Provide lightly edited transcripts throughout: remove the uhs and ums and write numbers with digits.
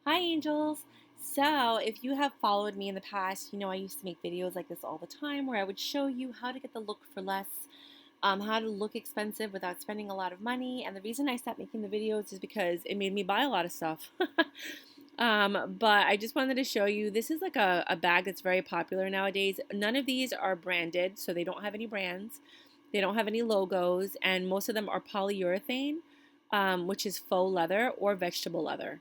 Hi, angels. So, if you have followed me in the past, you know I used to make videos like this all the time where I would show you how to get the look for less, how to look expensive without spending a lot of money. And the reason I stopped making the videos is because it made me buy a lot of stuff. But I just wanted to show you this is like a bag that's very popular nowadays. None of these are branded, so they don't have any brands, they don't have any logos, and most of them are polyurethane, which is faux leather or vegetable leather.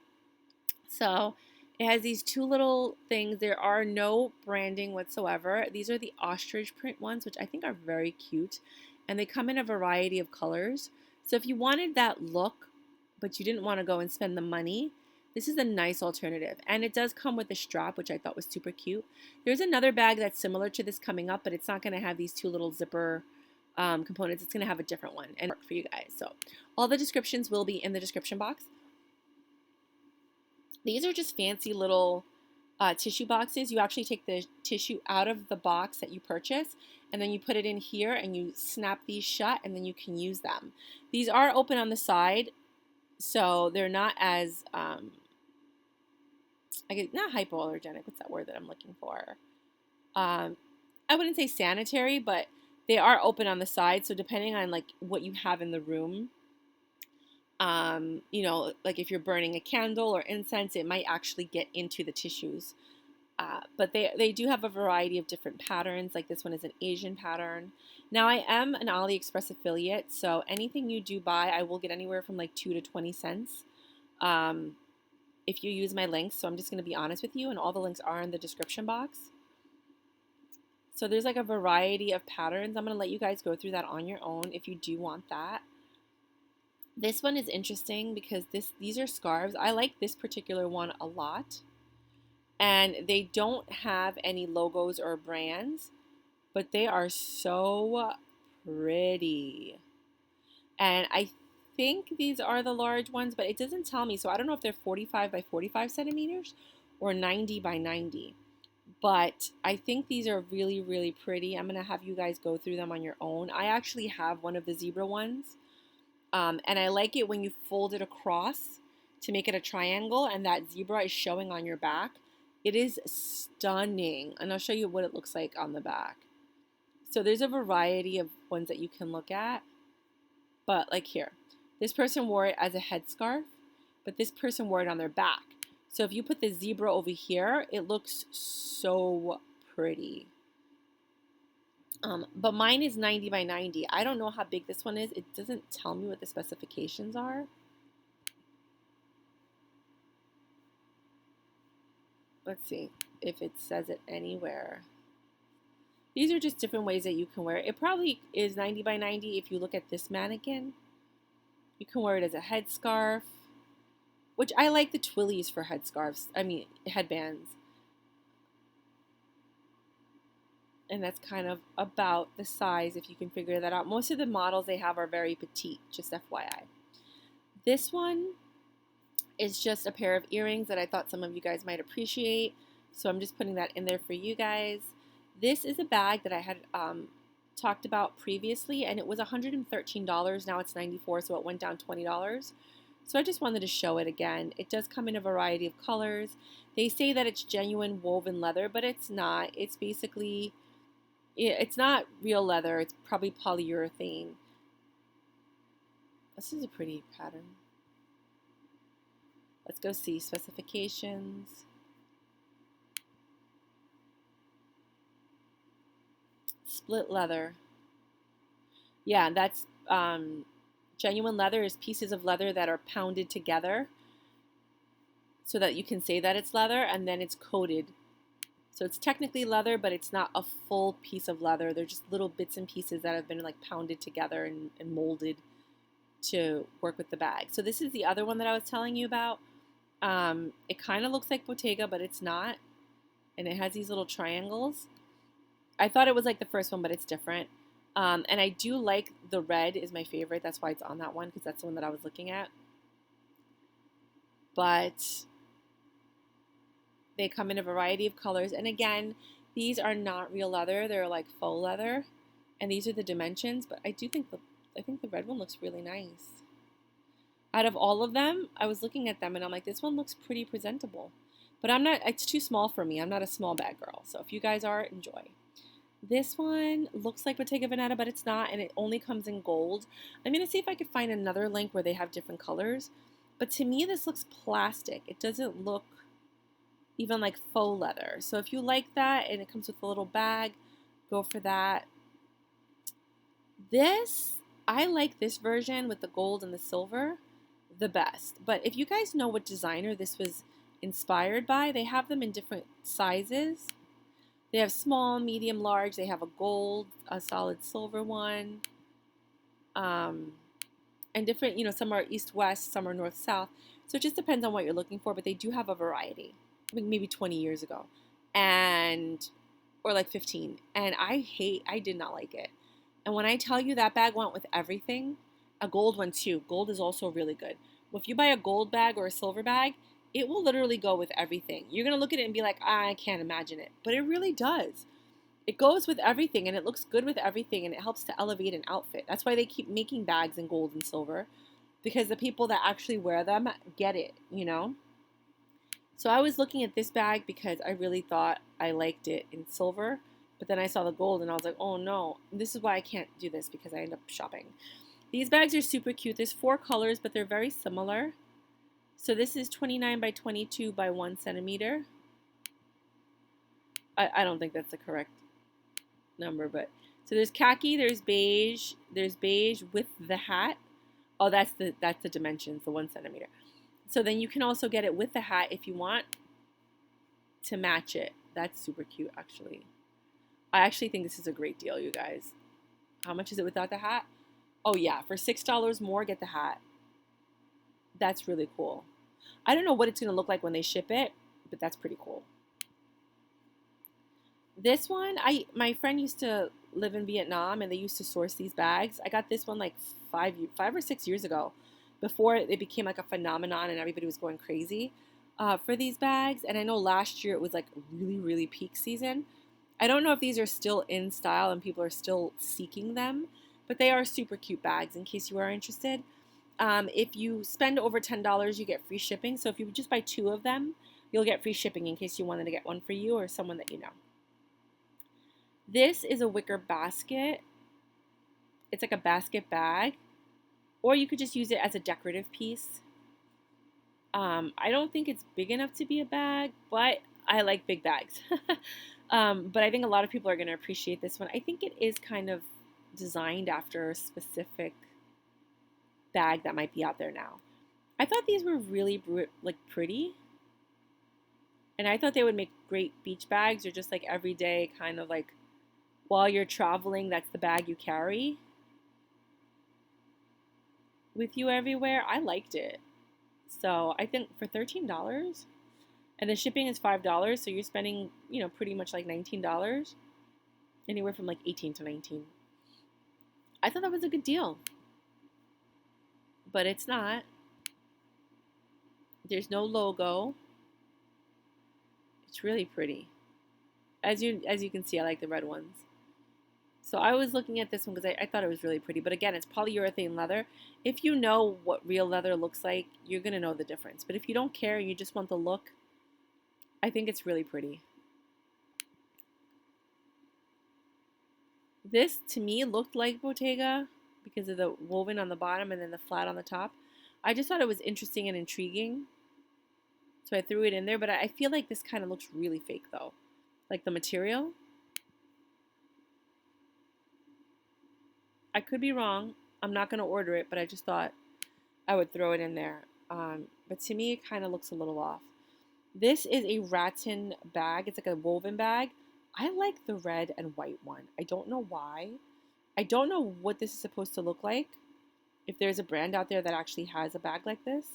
So it has these two little things. There are no branding whatsoever. These are the ostrich print ones, which I think are very cute. And they come in a variety of colors. So if you wanted that look, but you didn't want to go and spend the money, this is a nice alternative. And it does come with a strap, which I thought was super cute. There's another bag that's similar to this coming up, but it's not going to have these two little zipper components. It's going to have a different one and work for you guys. So all the descriptions will be in the description box. These are just fancy little tissue boxes. You actually take the tissue out of the box that you purchase, and then you put it in here and you snap these shut, and then you can use them. These are open on the side, so they're not as not hypoallergenic. What's that word that I'm looking for? I wouldn't say sanitary, but they are open on the side. So depending on like what you have in the room, like if you're burning a candle or incense, it might actually get into the tissues. But they do have a variety of different patterns. Like this one is an Asian pattern. Now I am an Aliexpress affiliate, so anything you do buy, I will get anywhere from like 2 to 20 cents if you use my links. So I'm just going to be honest with you, and all the links are in the description box. So there's like a variety of patterns. I'm going to let you guys go through that on your own if you do want that. This one is interesting because these are scarves. I like this particular one a lot. And they don't have any logos or brands, but they are so pretty. And I think these are the large ones, but it doesn't tell me. So I don't know if they're 45 by 45 centimeters or 90 by 90. But I think these are really, really pretty. I'm going to have you guys go through them on your own. I actually have one of the zebra ones. And I like it when you fold it across to make it a triangle and that zebra is showing on your back. It is stunning. And I'll show you what it looks like on the back. So there's a variety of ones that you can look at. But like here, this person wore it as a headscarf, but this person wore it on their back. So if you put the zebra over here, it looks so pretty. But mine is 90 by 90. I don't know how big this one is. It doesn't tell me what the specifications are. Let's see if it says it anywhere. These are just different ways that you can wear it. It probably is 90 by 90 if you look at this mannequin. You can wear it as a headscarf, which I like the twillies for headscarves. I mean, headbands. And that's kind of about the size if you can figure that out. Most of the models they have are very petite, just FYI. This one is just a pair of earrings that I thought some of you guys might appreciate. So I'm just putting that in there for you guys. This is a bag that I had talked about previously, and it was $113. Now it's $94, so it went down $20. So I just wanted to show it again. It does come in a variety of colors. They say that it's genuine woven leather, but it's not. It's basically, it's not real leather. It's probably polyurethane. This is a pretty pattern. Let's go see specifications. Split leather. Yeah, that's genuine leather is pieces of leather that are pounded together so that you can say that it's leather, and then it's coated. So it's technically leather, but it's not a full piece of leather. They're just little bits and pieces that have been like pounded together and molded to work with the bag. So this is the other one that I was telling you about. It kind of looks like Bottega, but it's not. And it has these little triangles. I thought it was like the first one, but it's different. And I do like the red is my favorite. That's why it's on that one, because that's the one that I was looking at. But they come in a variety of colors. And again, these are not real leather. They're like faux leather. And these are the dimensions. But I think the red one looks really nice. Out of all of them, I was looking at them and I'm like, this one looks pretty presentable. But I'm not, it's too small for me. I'm not a small bag girl. So if you guys are, enjoy. This one looks like Bottega Veneta, but it's not, and it only comes in gold. I'm going to see if I could find another link where they have different colors. But to me, this looks plastic. It doesn't look even like faux leather. So if you like that and it comes with a little bag, go for that. This, I like this version with the gold and the silver the best. But if you guys know what designer this was inspired by, they have them in different sizes. They have small, medium, large. They have a gold, a solid silver one. And different, you know, some are east-west, some are north-south. So it just depends on what you're looking for, but they do have a variety. I think maybe 20 years ago. Or like 15. And I did not like it. And when I tell you that bag went with everything, a gold one too. Gold is also really good. Well, if you buy a gold bag or a silver bag, it will literally go with everything. You're going to look at it and be like, I can't imagine it. But it really does. It goes with everything and it looks good with everything and it helps to elevate an outfit. That's why they keep making bags in gold and silver, because the people that actually wear them get it, you know? So I was looking at this bag because I really thought I liked it in silver, but then I saw the gold and I was like, oh no, this is why I can't do this, because I end up shopping. These bags are super cute. There's 4 colors, but they're very similar. So this is 29 by 22 by 1 centimeter. I don't think that's the correct number, but so there's khaki, there's beige with the hat. Oh, that's the dimensions, the 1 centimeter. So then you can also get it with the hat if you want to match it. That's super cute, actually. I actually think this is a great deal, you guys. How much is it without the hat? Oh yeah, for $6 more, get the hat. That's really cool. I don't know what it's going to look like when they ship it, but that's pretty cool. This one, my friend used to live in Vietnam and they used to source these bags. I got this one like 5 or 6 years ago, before it became like a phenomenon and everybody was going crazy for these bags. And I know last year it was like really, really peak season. I don't know if these are still in style and people are still seeking them, but they are super cute bags in case you are interested. If you spend over $10, you get free shipping. So if you just buy 2 of them, you'll get free shipping in case you wanted to get one for you or someone that you know. This is a wicker basket. It's like a basket bag, or you could just use it as a decorative piece. I don't think it's big enough to be a bag, but I like big bags. But I think a lot of people are going to appreciate this one. I think it is kind of designed after a specific bag that might be out there now. I thought these were really like pretty, and I thought they would make great beach bags or just like everyday kind of like while you're traveling, that's the bag you carry with you everywhere. I liked it. So I think for $13, and the shipping is $5, so you're spending, you know, pretty much like $19, anywhere from like 18 to 19. I thought that was a good deal, but it's not. There's no logo. It's really pretty. As you can see, I like the red ones. So I was looking at this one because I thought it was really pretty. But again, it's polyurethane leather. If you know what real leather looks like, you're going to know the difference. But if you don't care and you just want the look, I think it's really pretty. This, to me, looked like Bottega because of the woven on the bottom and then the flat on the top. I just thought it was interesting and intriguing, so I threw it in there. But I feel like this kind of looks really fake, though. Like the material. I could be wrong. I'm not going to order it, but I just thought I would throw it in there. But to me, it kind of looks a little off. This is a Rattan bag. It's like a woven bag. I like the red and white one. I don't know why. I don't know what this is supposed to look like. If there's a brand out there that actually has a bag like this.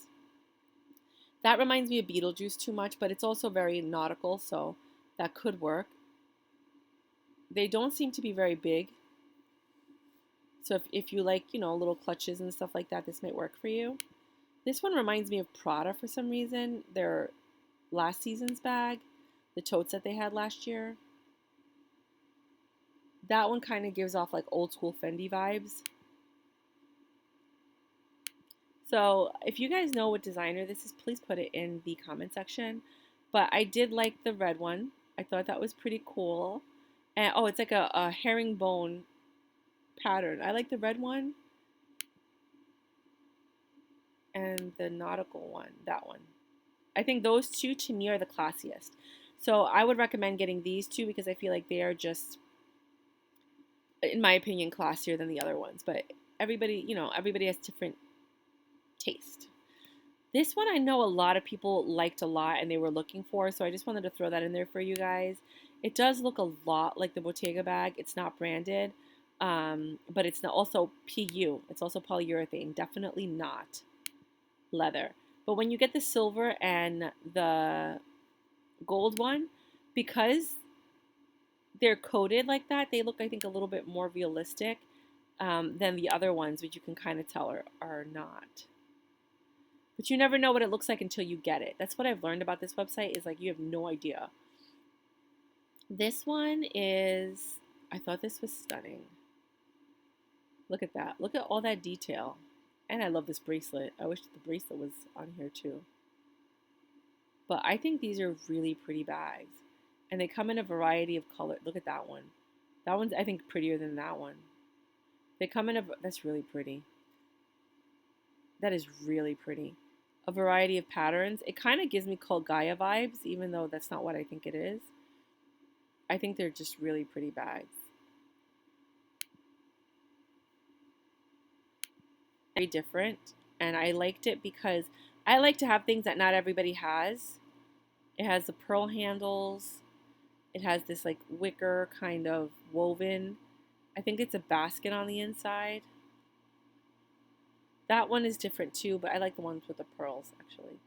That reminds me of Beetlejuice too much, but it's also very nautical, so that could work. They don't seem to be very big. So if you like, you know, little clutches and stuff like that, this might work for you. This one reminds me of Prada for some reason. Their last season's bag, the totes that they had last year. That one kind of gives off like old school Fendi vibes. So if you guys know what designer this is, please put it in the comment section. But I did like the red one. I thought that was pretty cool. And oh, it's like a herringbone pattern. I like the red one and the nautical one, that one. I think those two to me are the classiest. So I would recommend getting these two because I feel like they are just, in my opinion, classier than the other ones. But everybody, everybody has different taste. This one I know a lot of people liked a lot and they were looking for, so I just wanted to throw that in there for you guys. It does look a lot like the Bottega bag. It's not branded, but it's not also PU. It's also polyurethane. Definitely not leather. But when you get the silver and the gold one, because they're coated like that, they look, I think, a little bit more realistic than the other ones, which you can kind of tell are not. But you never know what it looks like until you get it. That's what I've learned about this website, is like you have no idea. This one is, I thought this was stunning. Look at that. Look at all that detail. And I love this bracelet. I wish the bracelet was on here too. But I think these are really pretty bags. And they come in a variety of colors. Look at that one. That one's, I think, prettier than that one. They come in that's really pretty. That is really pretty. A variety of patterns. It kind of gives me Cult Gaia vibes, even though that's not what I think it is. I think they're just really pretty bags. Very different, and I liked it because I like to have things that not everybody has. It has the pearl handles. It has this like wicker kind of woven. I think it's a basket on the inside. That one is different too, but I like the ones with the pearls actually.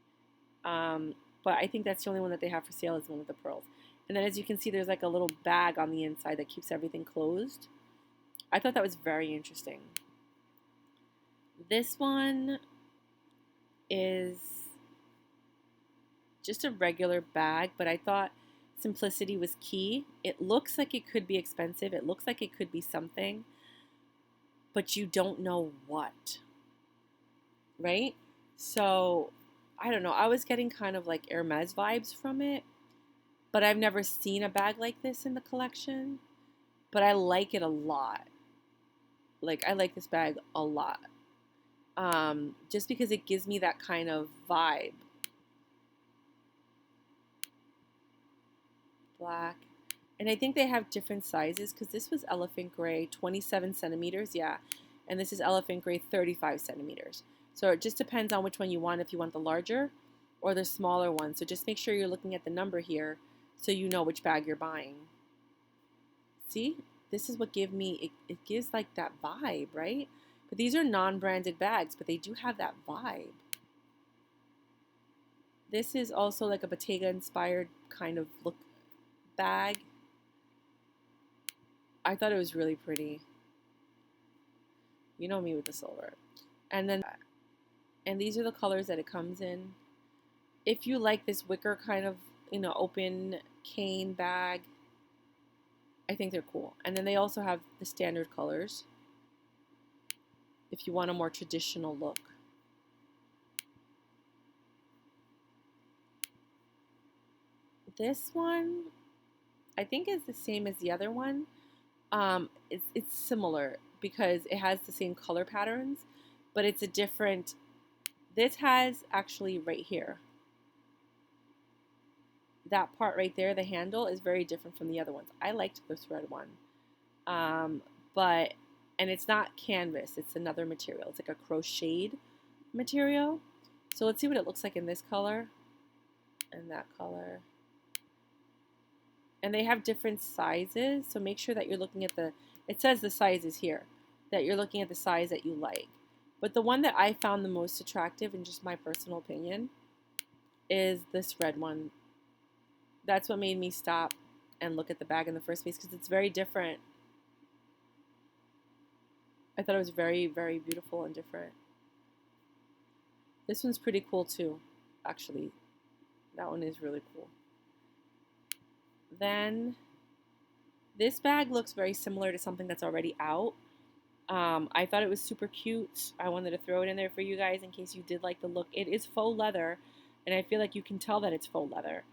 But I think that's the only one that they have for sale, is the one with the pearls. And then as you can see, there's like a little bag on the inside that keeps everything closed. I thought that was very interesting. This one is just a regular bag, but I thought simplicity was key. It looks like it could be expensive. It looks like it could be something, but you don't know what, right? So I don't know. I was getting kind of like Hermes vibes from it, but I've never seen a bag like this in the collection. But I like it a lot. Like, I like this bag a lot. Just because it gives me that kind of vibe. Black. And I think they have different sizes, because this was elephant gray, 27 centimeters, yeah. And this is elephant gray, 35 centimeters. So it just depends on which one you want, if you want the larger or the smaller one. So just make sure you're looking at the number here so you know which bag you're buying. See? This is what it gives like that vibe, right? But these are non-branded bags, but they do have that vibe. This is also like a Bottega inspired kind of look bag. I thought it was really pretty. You know me with the silver. And these are the colors that it comes in. If you like this wicker kind of, open cane bag, I think they're cool. And then they also have the standard colors if you want a more traditional look. This one, I think, is the same as the other one. It's similar because it has the same color patterns, but it's a different. This has actually right here. That part right there, the handle, is very different from the other ones. I liked the thread one, and it's not canvas. It's another material. It's like a crocheted material. So let's see what it looks like in this color and that color. And they have different sizes, so make sure that you're looking at it says the sizes here, that you're looking at the size that you like. But the one that I found the most attractive, in just my personal opinion, is this red one. That's what made me stop and look at the bag in the first place, because it's very different. I thought it was very, very beautiful and different. This one's pretty cool too, actually. That one is really cool. Then this bag looks very similar to something that's already out. I thought it was super cute. I wanted to throw it in there for you guys in case you did like the look. It is faux leather, and I feel like you can tell that it's faux leather.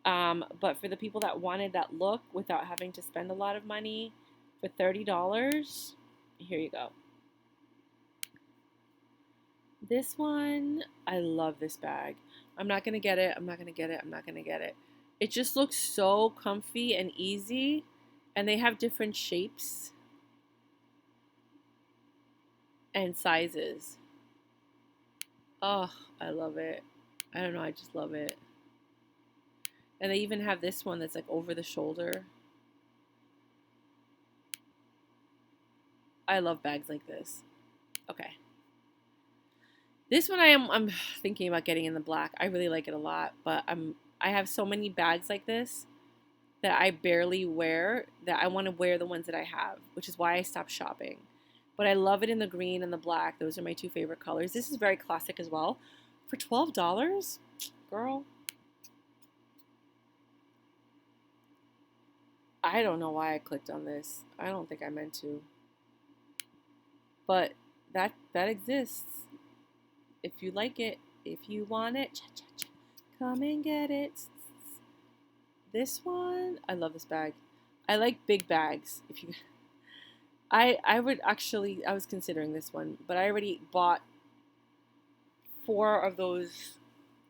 But for the people that wanted that look without having to spend a lot of money, for $30, here you go. This one, I love this bag. I'm not going to get it. I'm not going to get it. I'm not going to get it. It just looks so comfy and easy. And they have different shapes and sizes. Oh, I love it. I don't know. I just love it. And they even have this one that's like over the shoulder. I love bags like this. Okay. This one I'm thinking about getting in the black. I really like it a lot, but I have so many bags like this that I barely wear that I want to wear the ones that I have, which is why I stopped shopping. But I love it in the green and the black. Those are my two favorite colors. This is very classic as well. For $12, girl, I don't know why I clicked on this. I don't think I meant to. But that exists. If you like it, if you want it, come and get it. This one, I love this bag. I like big bags. If you, I would actually, I was considering this one, but I already bought 4 of those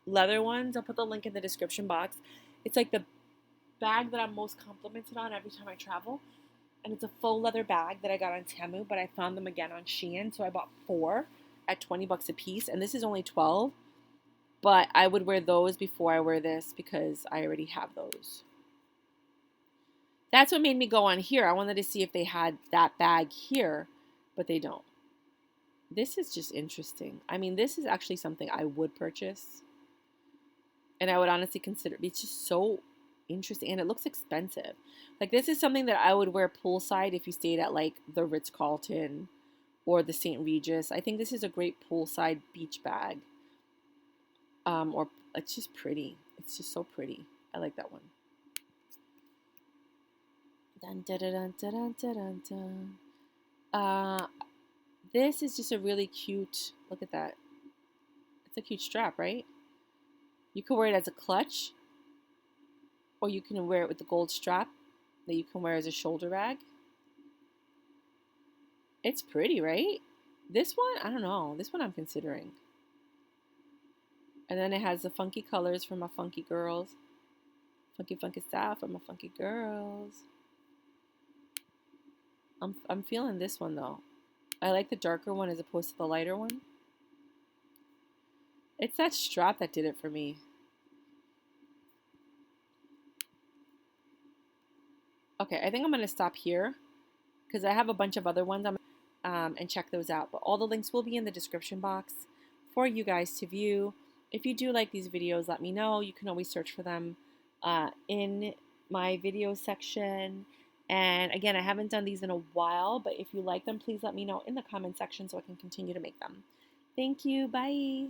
leather ones. I'll put the link in the description box. It's like the bag that I'm most complimented on every time I travel. And it's a faux leather bag that I got on Temu, but I found them again on Shein. So I bought 4 at 20 bucks a piece. And this is only 12. But I would wear those before I wear this because I already have those. That's what made me go on here. I wanted to see if they had that bag here, but they don't. This is just interesting. I mean, this is actually something I would purchase. And I would honestly consider it. It's just so interesting. And it looks expensive. Like, this is something that I would wear poolside if you stayed at, like, the Ritz-Carlton or the St. Regis. I think this is a great poolside beach bag. Or it's just pretty. It's just so pretty. I like that one. Dun, dun, dun, dun, dun, dun, dun. This is just a really cute, look at that. It's a cute strap, right? You can wear it as a clutch, or you can wear it with the gold strap that you can wear as a shoulder bag. It's pretty, right? This one, I don't know. This one I'm considering. And then it has the funky colors for my funky girls. Funky, funky style for my funky girls. I'm feeling this one, though. I like the darker one as opposed to the lighter one. It's that strap that did it for me. Okay, I think I'm going to stop here because I have a bunch of other ones and check those out. But all the links will be in the description box for you guys to view. If you do like these videos, let me know. You can always search for them in my video section. And again, I haven't done these in a while, but if you like them, please let me know in the comment section so I can continue to make them. Thank you. Bye.